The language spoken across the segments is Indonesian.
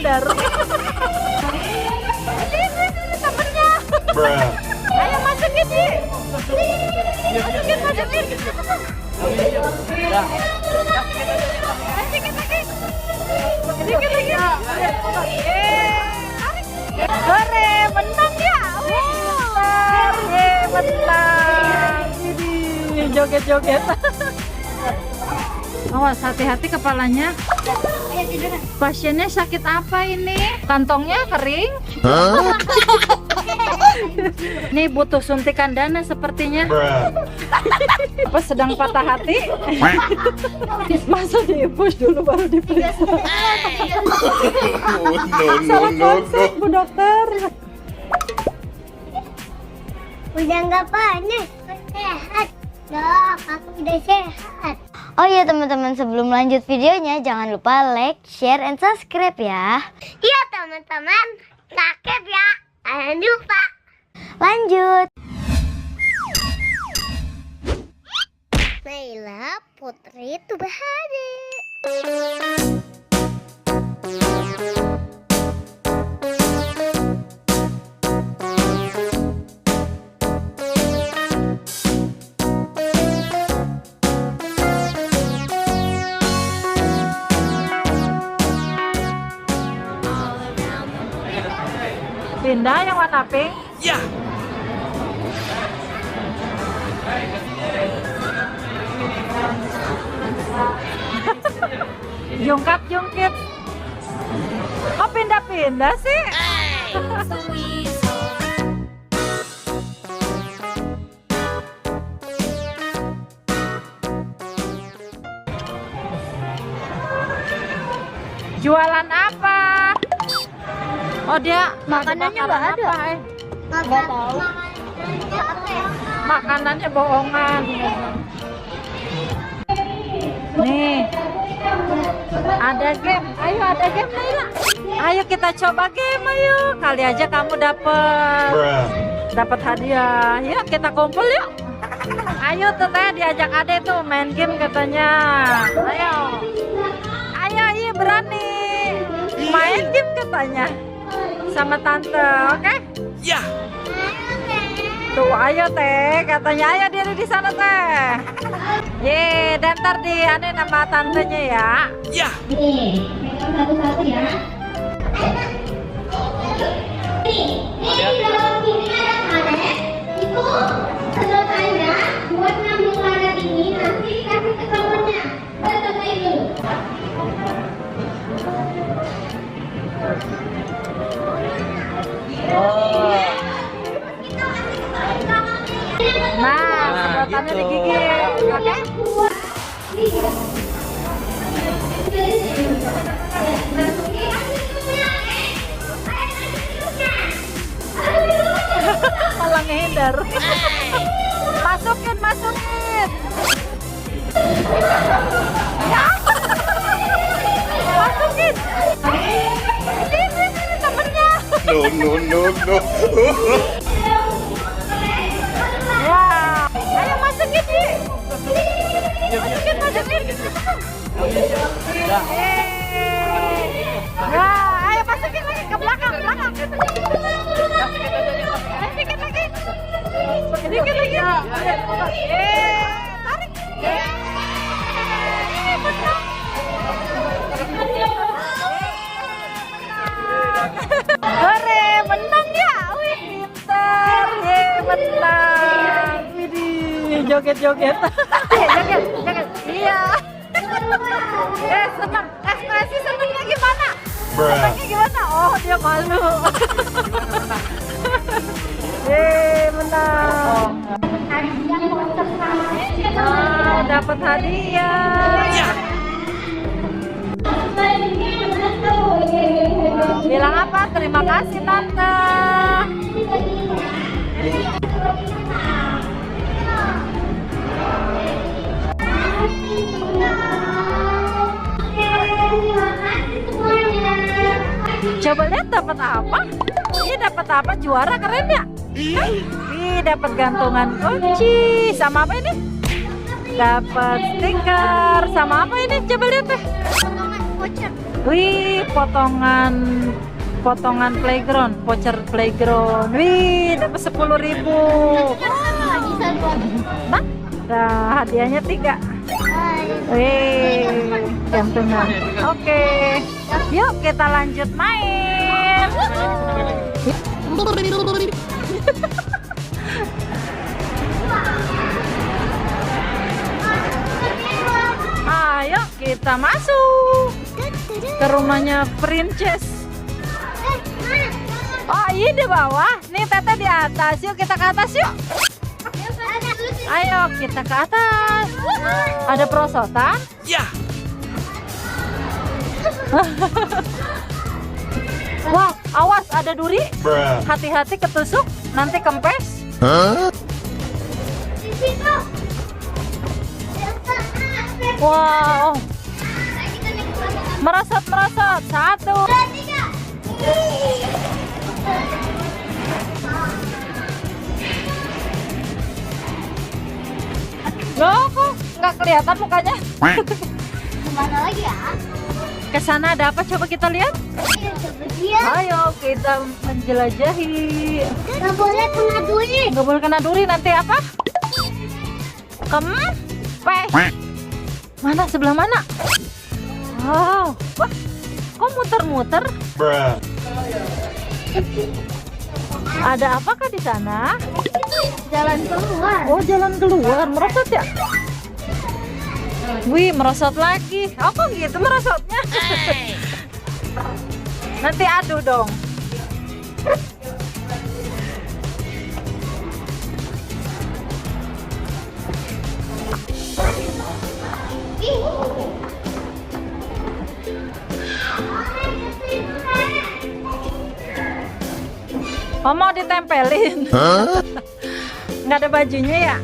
menghindar. Ini temennya. Ayo masukin Di. Masukin. Sedikit lagi. Hore, menang ya. Menang. Ini joget-joget. Awas, hati-hati kepalanya. Pasiennya sakit apa ini? Kantongnya kering? Nih butuh suntikan dana sepertinya. Apa sedang patah hati? Masa di-push dulu baru diperiksa? Salah konsep Bu Dokter. Udah nggak panas, sehat. Dok, aku udah sehat. Oh iya teman-teman, sebelum lanjut videonya jangan lupa like, share, and subscribe ya. Iya teman-teman, subscribe ya. Jangan lupa. Lanjut. Naila Putri Tubahari. Pindah yang warna pink. Ya. Jungkit. Oh pindah-pindah sih. Jualan apa? Oh dia Makanannya nggak ada. Nggak tahu. Makanannya bohongan. Nih, ada game. Ayo ada game Naila. Ayo kita coba game ayo. Kali aja kamu dapat hadiah. Yuk kita kumpul yuk. Ayo teteh diajak Ade tuh main game katanya. Ayo iya berani. Main game katanya. Sama tante, oke? Ya. Tuh, ayo teh, katanya ayo diri di sana teh. Ye, dan ntar di ane nama tantenya ya. Ya. Nih, pegang satu-satu ya. Ini dalam sini ada karet. Itu sedotannya buat ngambil karet ini nanti kasih ke temennya. Tetap itu. Nah, sedotannya digigit, oke? Malah ngehindar. Masukin. Ya. Masukin. Ini temennya. No. Ya, ayo masukin Di. Masukin. Ya, ayo masukin lagi ke belakang. Sedikit lagi. Tarik. Hore, menang ya. Wih, pintar. Menang. Widih, joget-joget. Joget. Iya. Senang. Ekspresi senangnya gimana? Senangnya gimana? Oh, dia malu. Menang. Dapat hadiah. Ya. Bilang apa? Terima kasih tante. Coba lihat dapat apa? Ini dapat apa? Juara keren ya? Ih, dapat gantungan kunci. Sama apa ini? Dapat stiker. Sama apa ini? Coba lihat deh. Wih, potongan playground, voucher playground. Wih, dapat 10.000. Nah, dah hadiahnya 3. Wih, gantungan. Oke, yuk kita lanjut main. Ayo kita masuk ke rumahnya Princess. Oh iya di bawah, nih Teteh di atas. Yuk kita ke atas yuk. Ayo kita ke atas. Ada perosotan? Ya. Wah, awas ada duri. Bruh. Hati-hati ketusuk, nanti kempes. Wow, merosot. 1. Loh, kok nggak kelihatan mukanya? Kemana lagi ya? Ke sana ada apa? Coba kita lihat. Iya. Ayo kita menjelajahi. Nggak boleh kena duri. Nggak boleh kena duri, nanti apa? Kempes. Mana, sebelah mana? Wow, wah, kok muter-muter? Bruh. Ada apakah di sana? Jalan keluar. Oh, jalan keluar, merosot ya? Wih, merosot lagi. Oh, kok gitu merosotnya? Nanti adu dong. Oh, mau ditempelin? Nggak ada bajunya ya?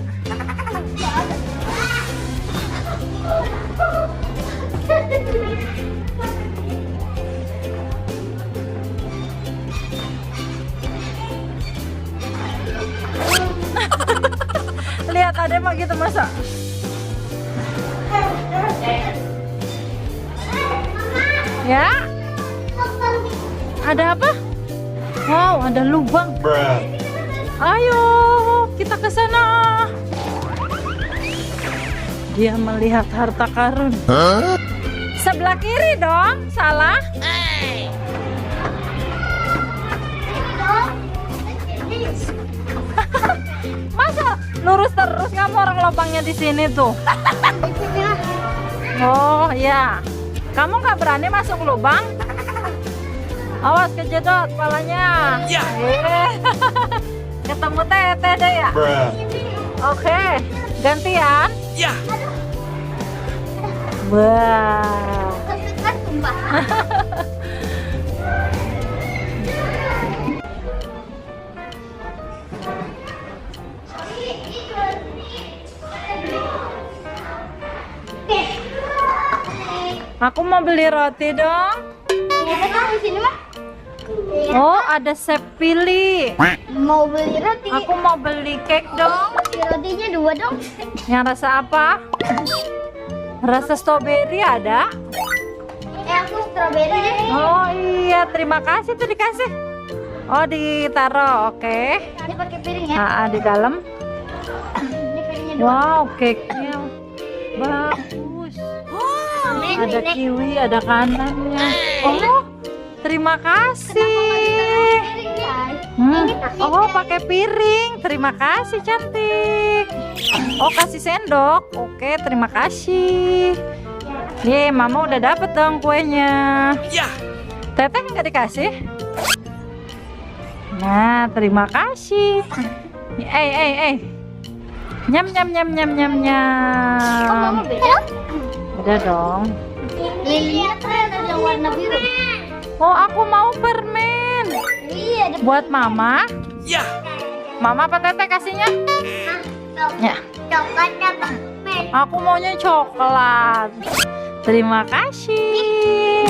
Lihat ada mah gitu masa? Ya? Ada apa? Wow, ada lubang. Bruh. Ayo, kita ke sana. Dia melihat harta karun. Sebelah kiri dong, salah. Masa lurus terus, kamu orang lubangnya di sini tuh. Oh ya, kamu nggak berani masuk lubang? Awas kejedot kepalanya. Ya. Ketemu Teteh deh ya. Bruh. Oke, gantian. Ya. Wah. Kesukaan sumpah. Aku mau beli roti dong. Ternyata kamu di sini mah. Oh, ada Chef Pilih. Mau beli roti. Aku mau beli cake dong. Rotinya 2 dong. Yang rasa apa? Rasa strawberry ada? Aku strawberry deh. Oh iya, terima kasih tuh dikasih. Oh, ditaruh, oke. Ini pakai piring ya. Nah, di dalam. Ini piringnya 2. Wow, cake-nya bagus. Ada kiwi, ada kanannya. Oh, terima kasih. Oh, pakai piring. Terima kasih, cantik. Oh, kasih sendok. Oke, terima kasih. Ye, Mama udah dapet dong kuenya. Ya. Teteh nggak dikasih? Nah, terima kasih. Nyam nyam nyam nyam nyam nyam. Oh, Mama beda. Udah dong. Lihat ada warna biru. Oh, aku mau permen. Iya, ada Buat Mama. Ya. Mama apa Teteh kasihnya? Ya. coklatnya permen. Aku maunya coklat. Terima kasih.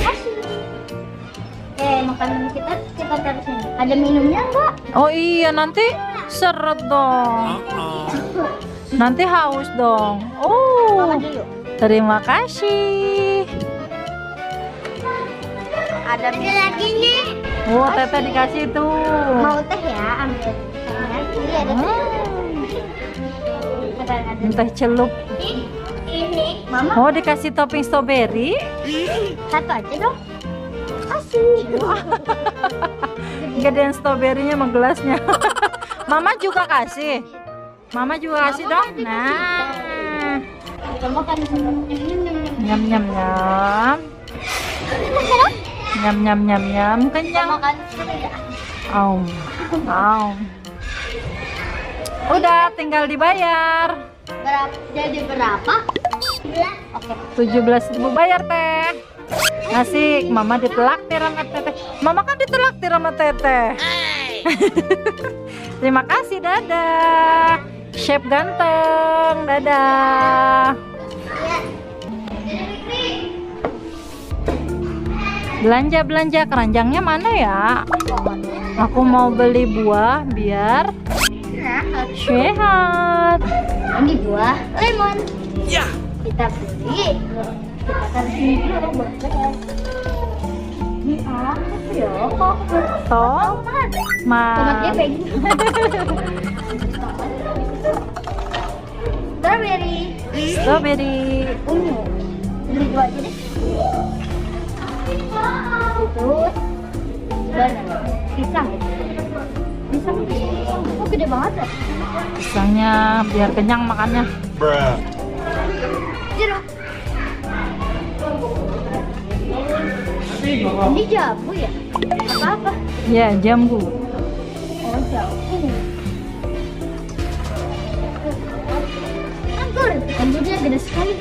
Makanan kita taruh sini. Ada minumnya enggak? Oh iya, nanti seret dong. Nanti haus dong. Oh, Mama dulu. terima kasih. ada lagi nih. Oh, Teteh dikasih tuh. Mau teh ya, ambil. Ini ada teh. Teh celup. Ini Mama, Oh, dikasih topping strawberry. satu aja dong. Kasih. Gedean strawberry-nya sama gelasnya. Mama juga kasih. Mama juga kasih dong. Nah. Mama kan Nyam nyam nyam. Nyam nyam nyam nyam. Kenyang. makan. Aum. Aum. Udah tinggal dibayar. Berapa? Jadi berapa? Oke. 17.000 bayar teh. Asik, Mama ditraktir sama Teteh. Mama kan ditraktir sama Teteh. Terima kasih, dadah. Chef ganteng, dadah. Belanja keranjangnya mana ya? Aku mau beli buah biar sehat. Ini buah lemon. Ya. Kita beli. Kita kasih dulu buat sehat. Ini apa sih ya? Kok Toh, tomat gepeng? Strawberry. strawberry. Ungu. Beli dua aja deh. Terus banana. Pisang. Pisang. Oh, gede banget ya. Pisangnya biar kenyang makannya. Bruh. Jeruk. Ini jambu ya? Apa-apa? Ya, jambu. Oh, jambu. Anggur. Anggurnya gede sekali.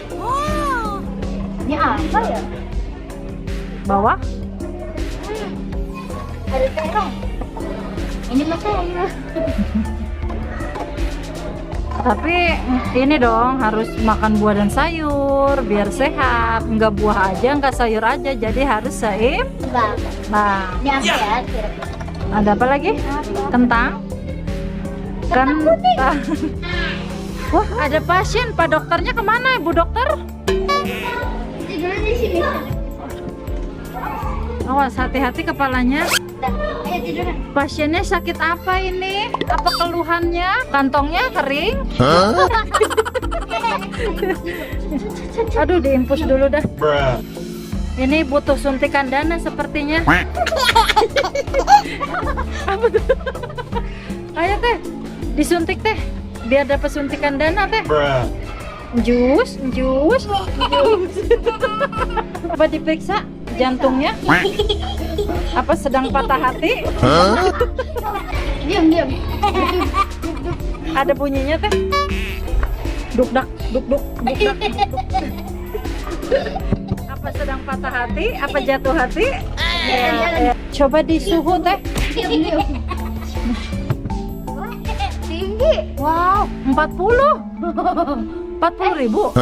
Ini apa ya? Bawah. Ada terong. Ini masalah. Tapi ini dong harus makan buah dan sayur biar sehat. Enggak buah aja, enggak sayur aja. Jadi harus seimbang. Nah, Ini apa ya? Kira-kira? ada apa lagi? Kentang. Kentang. Wah, ada pasien. Pak dokternya kemana, Bu Dokter? Tidur di sini. Awas, hati-hati kepalanya. Nah, ayo tidur. Pasiennya sakit apa ini? Apa keluhannya? Kantongnya kering? Aduh, diinfus dulu dah. Bruh. Ini butuh suntikan dana sepertinya. Apa tuh? Ayo teh, disuntik teh, biar dapat suntikan dana teh. Bruh. Jus. Apa diperiksa jantungnya? Apa sedang patah hati? Diam. Ada bunyinya teh. Duk-dak. Apa sedang patah hati? Apa jatuh hati? Ya. Coba di suhu teh. Diam. Tinggi. Wow, 40 ribu.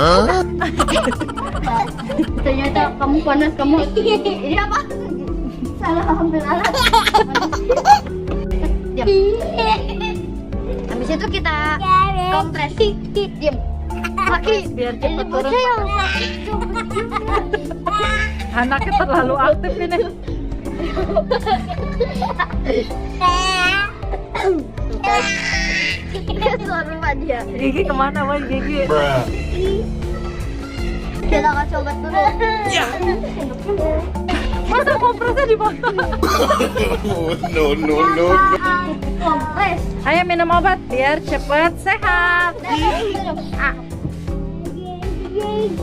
Ternyata kamu panas, kamu. Ini apa? Salah ambil alat. Diam. Habis itu kita kompres. Diam. Kaki Biar ini cepet turun. bocah yang sakit. Anaknya terlalu aktif ini. Suara rumah dia. Gigi kemana, Woi? Gigi. Bruh. Kita kasih obat dulu. Masa kompresnya di bawah? No. Kompres. Ayo minum obat biar cepat sehat. Ah,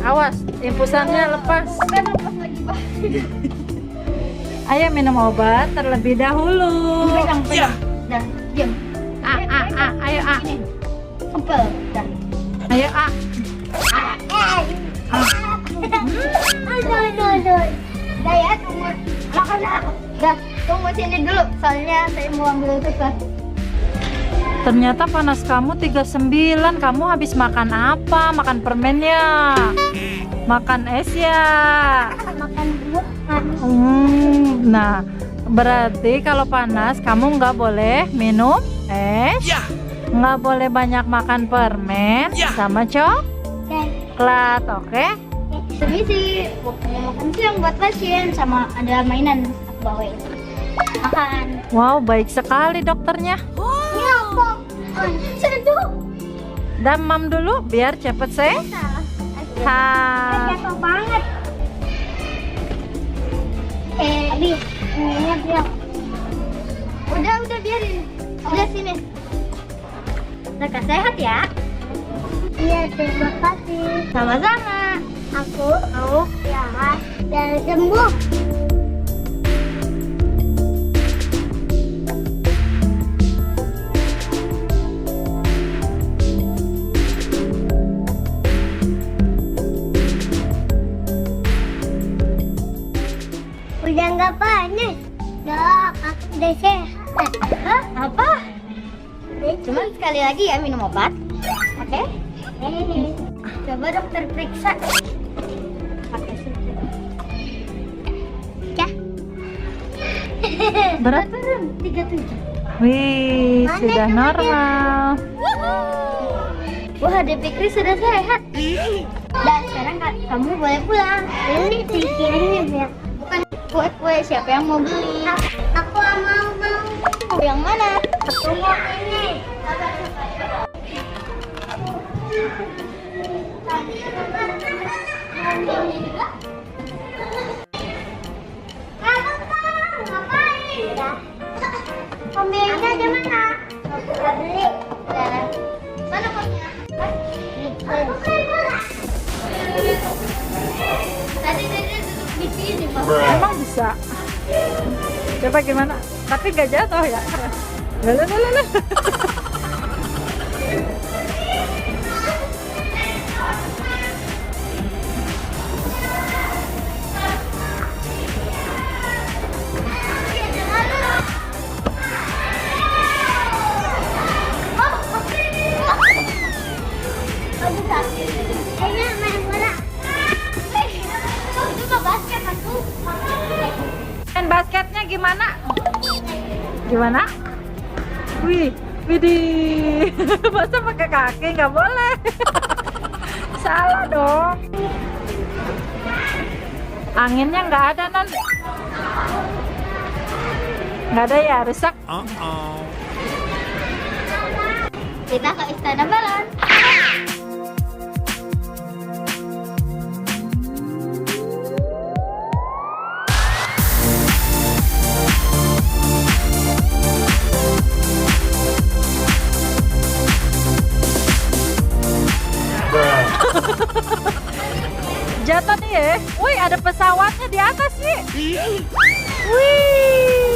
awas, infusannya lepas. Lepas lagi, Pak. Ayo minum obat terlebih dahulu. Pegang. Dah, diam. Ayo Kempel. Dah. ayo Aduh. Dah ya, tunggu. Anak-anak. Dah, tunggu sini dulu. Soalnya saya mau ambil itu kan. Ternyata panas kamu 39. Kamu habis makan apa? Makan permen ya? Makan es ya? Makan buah. Nah, berarti kalau panas kamu nggak boleh minum es, nggak boleh banyak makan permen sama coklat, oke? Permisi, waktunya makan siang buat pasien sama ada mainan aku bawain. Makan. Wow, baik sekali dokternya. Ini apa? Seduh. Damam dulu biar cepet sehat. Jatuh banget. Abi, ini biar. Udah biarin. Udah sini. Lekas sehat ya. Iya, terima kasih. Sama-sama. Aku mau sehat dan sembuh. Udah nggak panas. Dah, aku udah sehat. Hah? Apa? Cuma sekali lagi ya minum obat. Oke? Coba dokter periksa. Pakai susu. Ya. Berat? 37. Wih, Mana sudah temannya? normal. Wah, Depi Kris sudah sehat. Dan sekarang kamu boleh pulang. Ini pikirannya biar bukan kue-kue, siapa yang mau beli? Aku mau. Yang mana? Aku mau ini. Ngapain ya? Pembeliannya di mana? Aku beli. Mana kopinya? Aku beli bola. Tadi dia duduk di sini, Pak. Emang bisa? Coba gimana? Tapi gak jatuh ya? Lalu. Ayo main bola. Coba basket aku. Main basketnya gimana? Gimana? Wih, widih. Masa pakai kaki nggak boleh? Salah dong. Anginnya nggak ada, Non. Nggak ada ya, rusak. Kita ke Istana Balon. Jatuh nih ya. Wih, ada pesawatnya di atas nih. Wih.